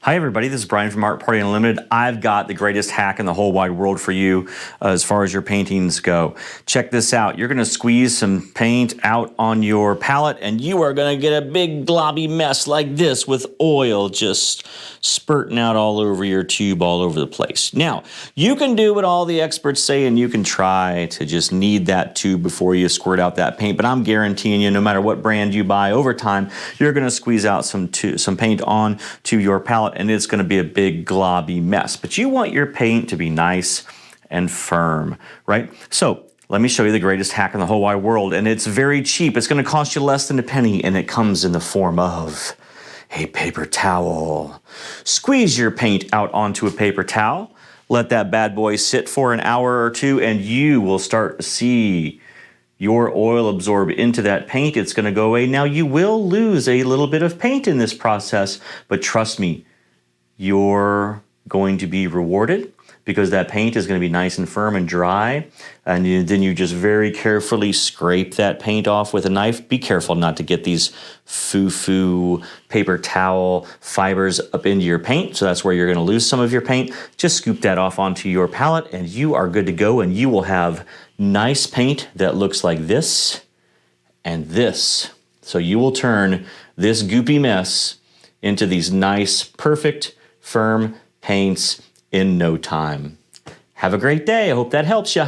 Hi everybody, this is Brian from Art Party Unlimited. I've got the greatest hack in the whole wide world for you as far as your paintings go. Check this out. You're going to squeeze some paint out on your palette and you are going to get a big globby mess like this with oil just spurting out all over your tube all over the place. Now, you can do what all the experts say and you can try to just knead that tube before you squirt out that paint, but I'm guaranteeing you no matter what brand you buy over time, you're going to squeeze out some paint on to your palette and it's going to be a big globby mess. But you want your paint to be nice and firm, right? So let me show you the greatest hack in the whole wide world, and it's very cheap. It's going to cost you less than a penny, and it comes in the form of a paper towel. Squeeze your paint out onto a paper towel. Let that bad boy sit for an hour or two, and you will start to see your oil absorb into that paint. It's going to go away. Now, you will lose a little bit of paint in this process, but trust me, you're going to be rewarded because that paint is going to be nice and firm and dry. And then you just very carefully scrape that paint off with a knife. Be careful not to get these foo-foo paper towel fibers up into your paint. So that's where you're going to lose some of your paint. Just scoop that off onto your palette and you are good to go. And you will have nice paint that looks like this and this. So you will turn this goopy mess into these nice, perfect, firm paints in no time. Have a great day. I hope that helps you.